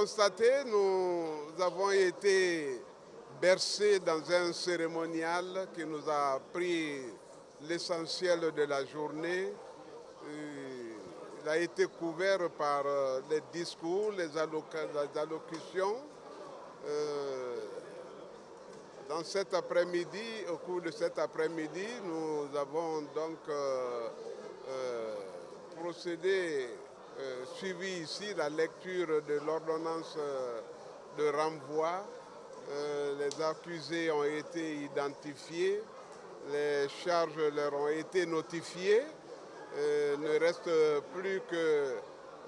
constaté, nous avons été bercés dans un cérémonial qui nous a pris l'essentiel de la journée. Il a été couvert par les discours, les allocutions. Dans cet après-midi, au cours de cet après-midi, nous avons donc suivi ici la lecture de l'ordonnance de renvoi. Les accusés ont été identifiés, les charges leur ont été notifiées. Il ne reste plus que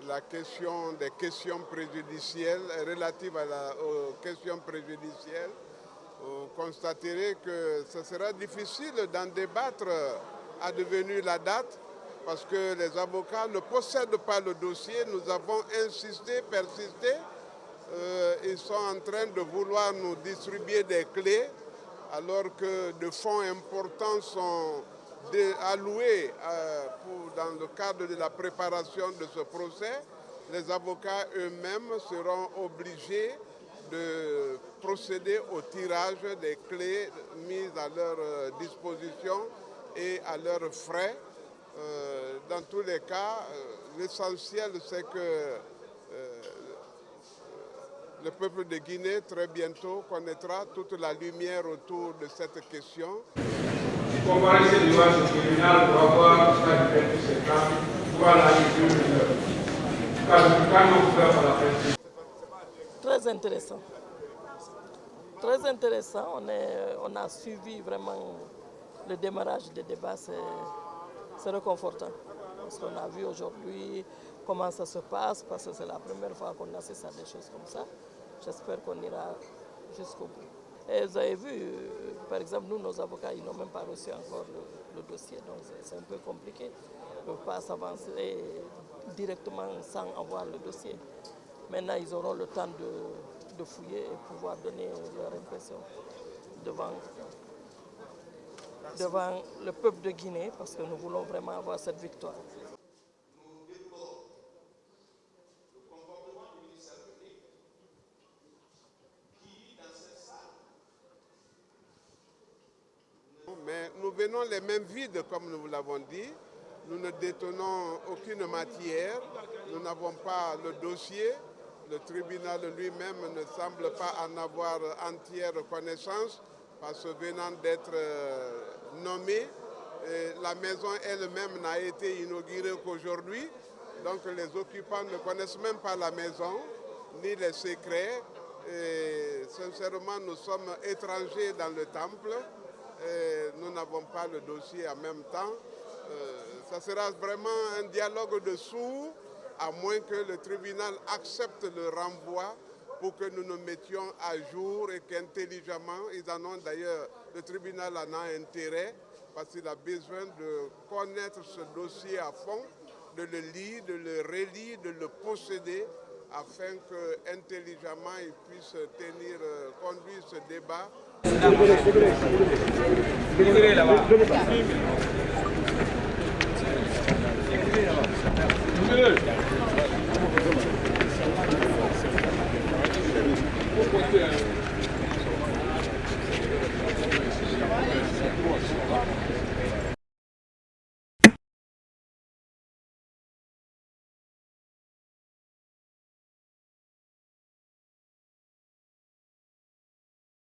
la question des questions préjudicielles, relatives aux questions préjudicielles. Vous constaterez que ce sera difficile d'en débattre à devenir la date parce que les avocats ne possèdent pas le dossier. Nous avons insisté, persisté. Ils sont en train de vouloir nous distribuer des clés alors que de fonds importants sont alloués dans le cadre de la préparation de ce procès. Les avocats eux-mêmes seront obligés de procéder au tirage des clés mises à leur disposition et à leurs frais. Dans tous les cas, l'essentiel c'est que le peuple de Guinée très bientôt connaîtra toute la lumière autour de cette question. Comparaissez devant ce tribunal pour avoir jusqu'à 28 septembre, voilà les 2 mineurs. Quand on fait par la presse. Très intéressant. Très intéressant. On a suivi vraiment le démarrage des débats. C'est réconfortant. Parce qu'on a vu aujourd'hui comment ça se passe, parce que c'est la première fois qu'on assiste à des choses comme ça. J'espère qu'on ira jusqu'au bout. Et vous avez vu, par exemple, nous, nos avocats, ils n'ont même pas reçu encore le dossier, donc c'est un peu compliqué. Ils ne peuvent pas s'avancer directement sans avoir le dossier. Maintenant, ils auront le temps de fouiller et pouvoir donner leur impression devant le peuple de Guinée, parce que nous voulons vraiment avoir cette victoire. Mais nous venons les mains vides, comme nous vous l'avons dit. Nous ne détenons aucune matière. Nous n'avons pas le dossier. Le tribunal lui-même ne semble pas en avoir entière connaissance parce que venant d'être nommé, la maison elle-même n'a été inaugurée qu'aujourd'hui. Donc les occupants ne connaissent même pas la maison, ni les secrets. Et sincèrement, nous sommes étrangers dans le temple. Nous n'avons pas le dossier en même temps. Ça sera vraiment un dialogue de sourds, à moins que le tribunal accepte le renvoi pour que nous nous mettions à jour et qu'intelligemment, ils en ont d'ailleurs, le tribunal en a intérêt, parce qu'il a besoin de connaître ce dossier à fond, de le lire, de le relire, de le posséder, afin qu'intelligemment il puisse conduire ce débat. Là-bas.